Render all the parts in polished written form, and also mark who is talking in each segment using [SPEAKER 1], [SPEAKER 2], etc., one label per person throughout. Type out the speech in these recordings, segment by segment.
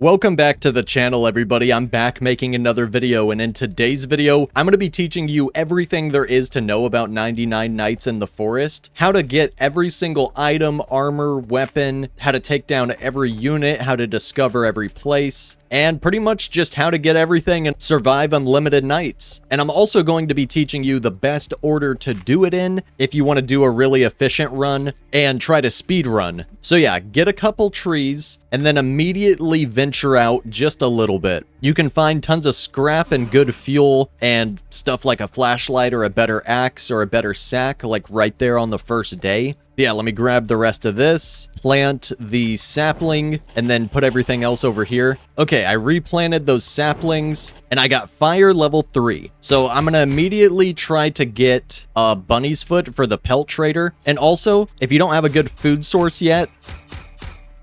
[SPEAKER 1] Welcome back to the channel, everybody. I'm back making another video, and in today's video, I'm going to be teaching you everything there is to know about 99 Nights in the Forest, how to get every single item, armor, weapon, how to take down every unit, how to discover every place, and pretty much just how to get everything and survive unlimited nights. And I'm also going to be teaching you the best order to do it in if you want to do a really efficient run and try to speed run. So yeah, get a couple trees and then immediately venture out just a little bit. You can find tons of scrap and good fuel and stuff like a flashlight or a better axe or a better sack like right there on the first day. Yeah, let me grab the rest of this, plant the sapling, and then put everything else over here. Okay, I replanted those saplings, and I got fire level 3. So I'm going to immediately try to get a bunny's foot for the pelt trader. And also, if you don't have a good food source yet,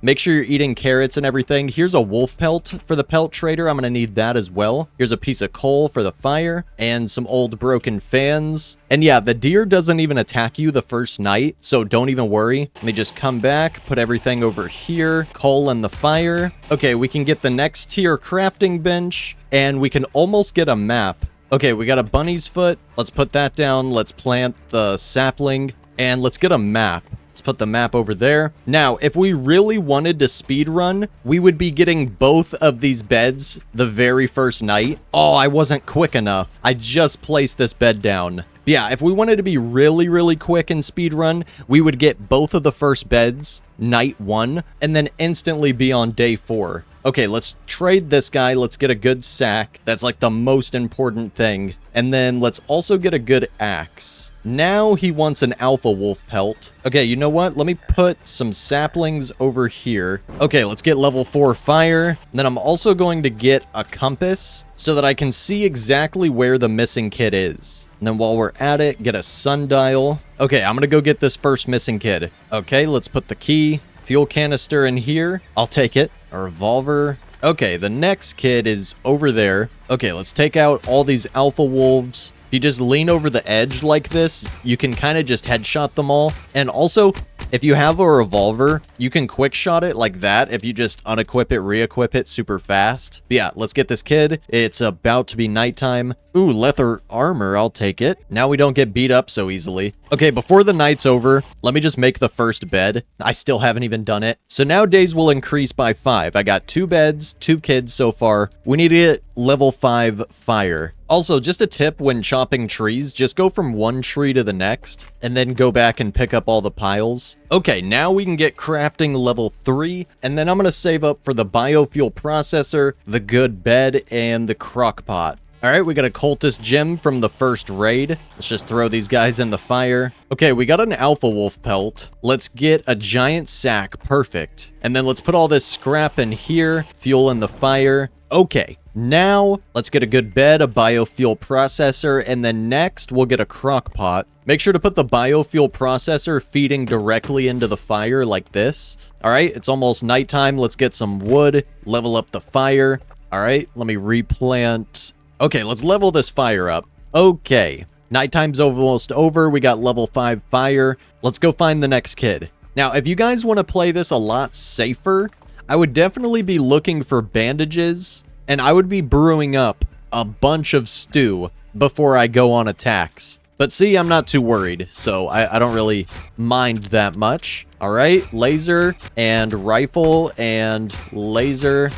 [SPEAKER 1] make sure you're eating carrots and everything. Here's a wolf pelt for the pelt trader. I'm going to need that as well. Here's a piece of coal for the fire and some old broken fans. And yeah, the deer doesn't even attack you the first night, so don't even worry. Let me just come back, put everything over here, coal and the fire. Okay, we can get the next tier crafting bench, and we can almost get a map. Okay, we got a bunny's foot. Let's put that down. Let's plant the sapling, and let's get a map. Let's put the map over there. Now, if we really wanted to speed run, we would be getting both of these beds the very first night. Oh, I wasn't quick enough. I just placed this bed down. Yeah, if we wanted to be really quick in speed run, we would get both of the first beds night 1 and then instantly be on day 4. Okay, let's trade this guy. Let's get a good sack. That's like the most important thing. And then let's also get a good axe. Now he wants an alpha wolf pelt. Okay, you know what? Let me put some saplings over here. Okay, let's get level 4 fire. And then I'm also going to get a compass so that I can see exactly where the missing kid is. And then while we're at it, get a sundial. Okay, I'm gonna go get this first missing kid. Okay, let's put the key, fuel canister in here. I'll take it. A revolver. Okay, the next kid is over there. Okay, let's take out all these alpha wolves. If you just lean over the edge like this, you can kind of just headshot them all. And also, if you have a revolver, you can quick shot it like that if you just unequip it, re-equip it super fast. But yeah, let's get this kid. It's about to be nighttime. Ooh, leather armor, I'll take it. Now we don't get beat up so easily. Okay, before the night's over, let me just make the first bed. I still haven't even done it. So now days will increase by 5. I got 2 beds, 2 kids so far. We need to get level 5 fire. Also, just a tip when chopping trees, just go from one tree to the next, and then go back and pick up all the piles. Okay, now we can get crafting level 3, and then I'm going to save up for the biofuel processor, the good bed, and the crock pot. Alright, we got a cultist gem from the first raid. Let's just throw these guys in the fire. Okay, we got an alpha wolf pelt. Let's get a giant sack. Perfect. And then let's put all this scrap in here, fuel in the fire. Okay, now let's get a good bed, a biofuel processor, and then next we'll get a crock pot. Make sure to put the biofuel processor feeding directly into the fire like this. Alright, it's almost nighttime. Let's get some wood, level up the fire. Alright, let me replant. Okay, let's level this fire up. Okay, nighttime's almost over. We got level 5 fire. Let's go find the next kid. Now, if you guys want to play this a lot safer, I would definitely be looking for bandages, and I would be brewing up a bunch of stew before I go on attacks. But see, I'm not too worried, so I don't really mind that much. All right, laser and rifle and laser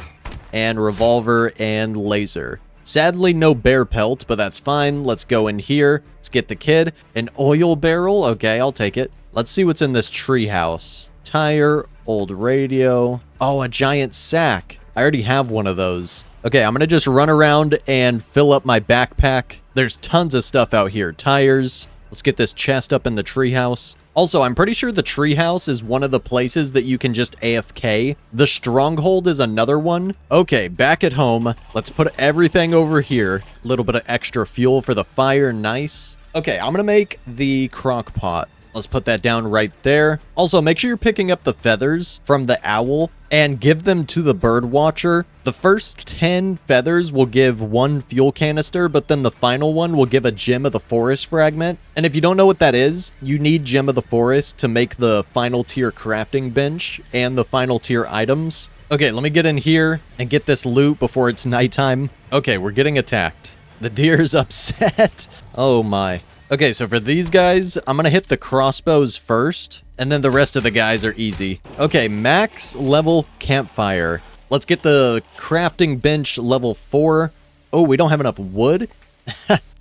[SPEAKER 1] and revolver and laser. Sadly, no bear pelt, but that's fine. Let's go in here. Let's get the kid. An oil barrel. Okay, I'll take it. Let's see what's in this tree house. Tire, old radio. Oh, a giant sack. I already have one of those. Okay, I'm going to just run around and fill up my backpack. There's tons of stuff out here. Tires. Let's get this chest up in the treehouse. Also, I'm pretty sure the treehouse is one of the places that you can just AFK. The stronghold is another one. Okay, back at home. Let's put everything over here. A little bit of extra fuel for the fire. Nice. Okay, I'm gonna make the crock pot. Let's put that down right there. Also, make sure you're picking up the feathers from the owl and give them to the bird watcher. The first 10 feathers will give 1 fuel canister, but then the final one will give a gem of the forest fragment. And if you don't know what that is, you need gem of the forest to make the final tier crafting bench and the final tier items. Okay, let me get in here and get this loot before it's nighttime. Okay, we're getting attacked. The deer's upset. Oh my. Okay, so for these guys, I'm gonna hit the crossbows first, and then the rest of the guys are easy. Okay, max level campfire. Let's get the crafting bench level 4. Oh, we don't have enough wood?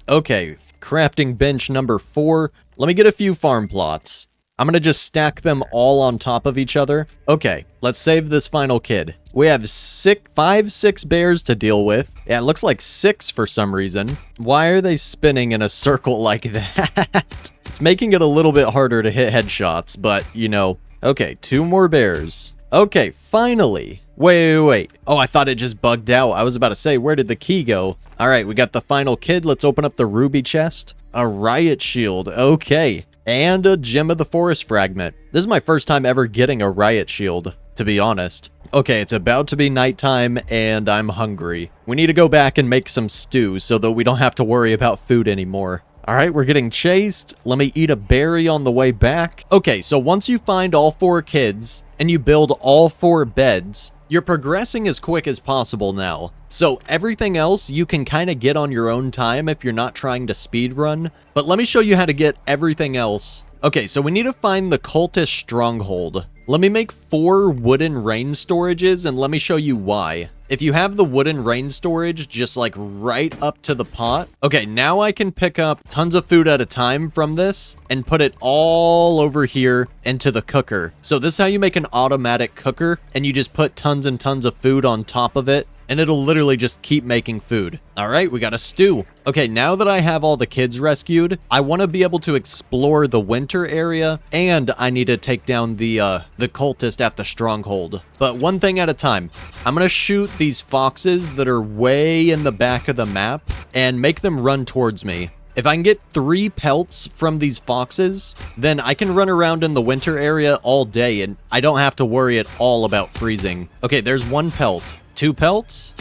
[SPEAKER 1] Okay, crafting bench number 4. Let me get a few farm plots. I'm gonna just stack them all on top of each other. Okay, let's save this final kid. We have 6 bears to deal with. Yeah, it looks like 6 for some reason. Why are they spinning in a circle like that? It's making it a little bit harder to hit headshots, but, you know. Okay, 2 more bears. Okay, finally. Wait. Oh, I thought it just bugged out. I was about to say, where did the key go? All right, we got the final kid. Let's open up the ruby chest. A riot shield. Okay. And a gem of the forest fragment. This is my first time ever getting a riot shield, to be honest. Okay, it's about to be nighttime, and I'm hungry. We need to go back and make some stew so that we don't have to worry about food anymore. All right, we're getting chased. Let me eat a berry on the way back. Okay, so once you find all 4 kids, and you build all 4 beds, you're progressing as quick as possible now. So everything else you can kind of get on your own time if you're not trying to speedrun. But let me show you how to get everything else. Okay, so we need to find the cultist stronghold. Let me make 4 wooden rain storages and let me show you why. If you have the wooden rain storage just like right up to the pot. Okay, now I can pick up tons of food at a time from this and put it all over here into the cooker. So this is how you make an automatic cooker, and you just put tons and tons of food on top of it, and it'll literally just keep making food. All right, we got a stew. Okay, now that I have all the kids rescued, I want to be able to explore the winter area, and I need to take down the cultist at the stronghold. But one thing at a time. I'm going to shoot these foxes that are way in the back of the map and make them run towards me. If I can get 3 pelts from these foxes, then I can run around in the winter area all day and I don't have to worry at all about freezing. Okay, there's 1 pelt. 2 pelts.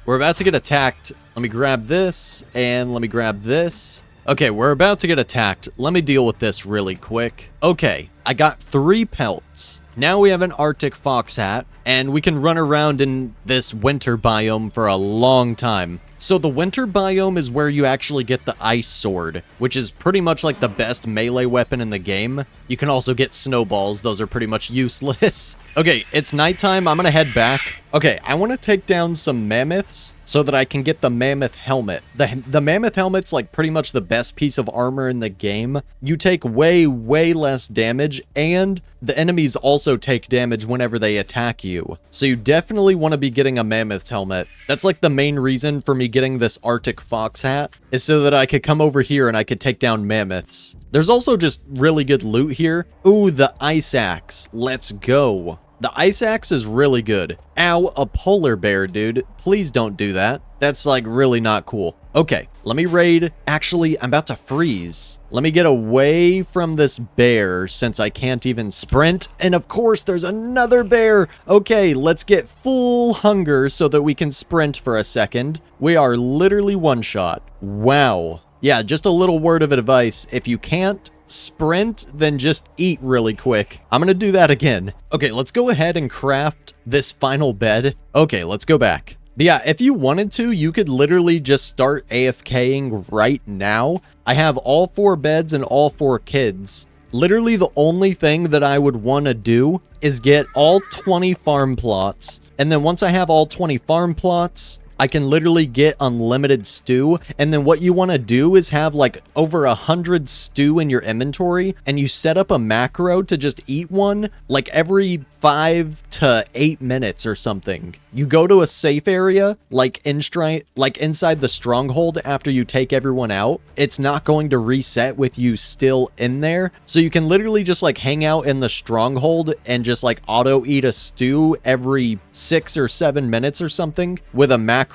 [SPEAKER 1] We're about to get attacked. Let me grab this and let me grab this. Okay, we're about to get attacked. Let me deal with this really quick. Okay, I got 3 pelts. Now we have an Arctic fox hat, and we can run around in this winter biome for a long time. So the winter biome is where you actually get the ice sword, which is pretty much like the best melee weapon in the game. You can also get snowballs. Those are pretty much useless. Okay, it's nighttime. I'm gonna head back. Okay, I want to take down some mammoths so that I can get the mammoth helmet. The mammoth helmet's like pretty much the best piece of armor in the game. You take way less damage, and the enemies also take damage whenever they attack you. So you definitely want to be getting a mammoth's helmet. That's like the main reason for me getting this Arctic fox hat, is so that I could come over here and I could take down mammoths. There's also just really good loot here. Ooh, the ice axe. Let's go. The ice axe is really good. Ow, a polar bear, dude. Please don't do that. That's like really not cool. Okay, let me raid. Actually, I'm about to freeze. Let me get away from this bear since I can't even sprint. And of course, there's another bear. Okay, let's get full hunger so that we can sprint for a second. We are literally one shot. Wow. Yeah, just a little word of advice. If you can't sprint, then just eat really quick. I'm gonna do that again. Okay, let's go ahead and craft this final bed. Okay, let's go back. But yeah, if you wanted to, you could literally just start AFKing right now. I have all 4 beds and all 4 kids. Literally the only thing that I would want to do is get all 20 farm plots. And then once I have all 20 farm plots, I can literally get unlimited stew. And then what you want to do is have like over 100 stew in your inventory, and you set up a macro to just eat one like every 5 to 8 minutes or something. You go to a safe area like inside the stronghold after you take everyone out. It's not going to reset with you still in there. So you can literally just like hang out in the stronghold and just like auto eat a stew every 6 or 7 minutes or something with a macro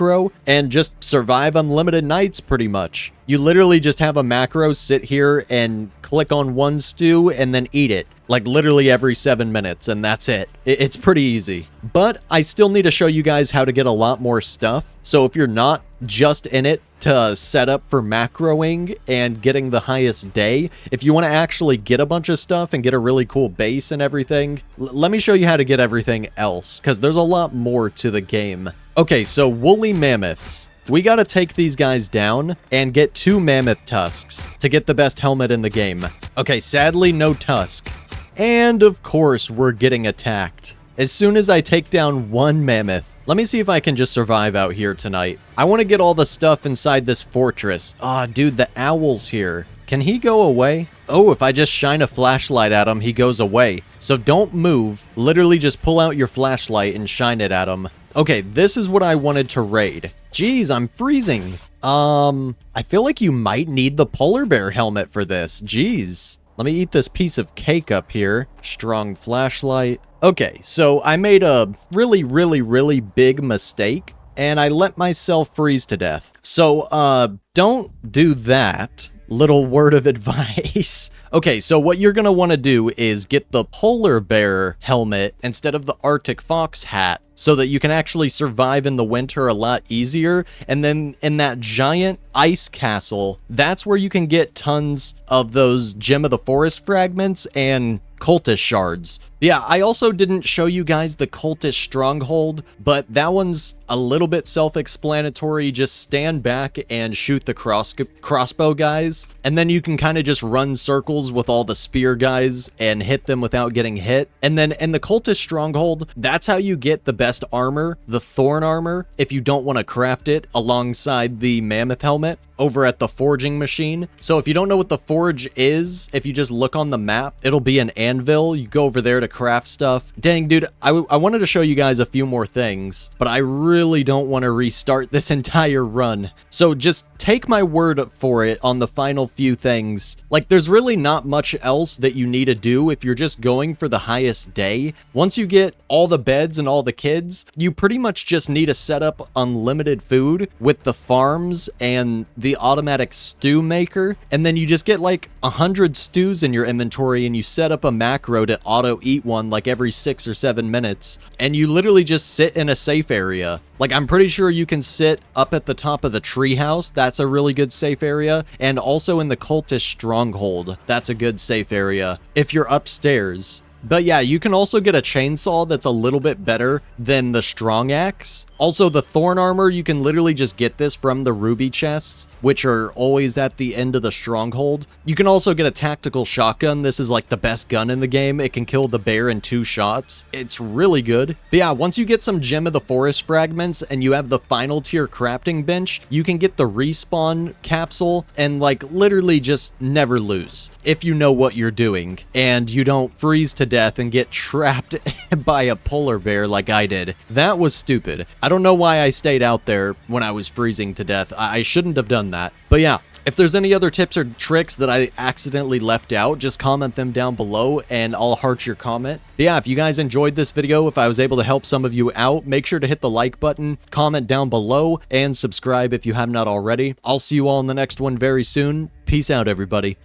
[SPEAKER 1] and just survive unlimited nights pretty much. You literally just have a macro sit here and click on one stew and then eat it. Like literally every 7 minutes, and that's it. It's pretty easy. But I still need to show you guys how to get a lot more stuff. So if you're not just in it to set up for macroing and getting the highest day, if you want to actually get a bunch of stuff and get a really cool base and everything, let me show you how to get everything else, because there's a lot more to the game. Okay, so woolly mammoths. We gotta take these guys down and get 2 mammoth tusks to get the best helmet in the game. Okay, sadly, no tusk. And of course, we're getting attacked. As soon as I take down 1 mammoth, let me see if I can just survive out here tonight. I want to get all the stuff inside this fortress. Ah, dude, the owl's here. Can he go away? Oh, if I just shine a flashlight at him, he goes away. So don't move. Literally just pull out your flashlight and shine it at him. Okay, this is what I wanted to raid. Jeez, I'm freezing. I feel like you might need the polar bear helmet for this. Jeez. Let me eat this piece of cake up here. Strong flashlight. Okay, so I made a really big mistake, and I let myself freeze to death. So, don't do that. Little word of advice. Okay, so what you're gonna want to do is get the polar bear helmet instead of the Arctic fox hat, so that you can actually survive in the winter a lot easier. And then in that giant ice castle, that's where you can get tons of those Gem of the Forest fragments and cultist shards. Yeah, I also didn't show you guys the cultist stronghold, but that one's a little bit self-explanatory. Just stand back and shoot the crossbow guys, and then you can kind of just run circles with all the spear guys and hit them without getting hit. And then in the cultist stronghold, that's how you get the best armor, the thorn armor, if you don't want to craft it alongside the mammoth helmet over at the forging machine. So if you don't know what the forge is, if you just look on the map, it'll be an anvil. You go over there to craft stuff. Dang, dude, I wanted to show you guys a few more things, but I really don't want to restart this entire run. So just take my word for it on the final few things. Like, there's really not much else that you need to do if you're just going for the highest day. Once you get all the beds and all the kids, you pretty much just need to set up unlimited food with the farms and the automatic stew maker, and then you just get like 100 stews in your inventory, and you set up a macro to auto eat one like every 6 or 7 minutes, and you literally just sit in a safe area. Like, I'm pretty sure you can sit up at the top of the treehouse. That's a really good safe area. And also in the cultist stronghold, that's a good safe area if you're upstairs. But yeah, you can also get a chainsaw that's a little bit better than the strong axe. Also, the thorn armor, you can literally just get this from the ruby chests, which are always at the end of the stronghold. You can also get a tactical shotgun. This is like the best gun in the game. It can kill the bear in 2 shots. It's really good. But yeah, once you get some Gem of the Forest fragments and you have the final tier crafting bench, you can get the respawn capsule and like literally just never lose if you know what you're doing and you don't freeze to death and get trapped by a polar bear like I did. That was stupid. I don't know why I stayed out there when I was freezing to death. I shouldn't have done that. But yeah, if there's any other tips or tricks that I accidentally left out, just comment them down below and I'll heart your comment. But yeah, if you guys enjoyed this video, if I was able to help some of you out, make sure to hit the like button, comment down below, and subscribe if you have not already. I'll see you all in the next one very soon. Peace out, everybody.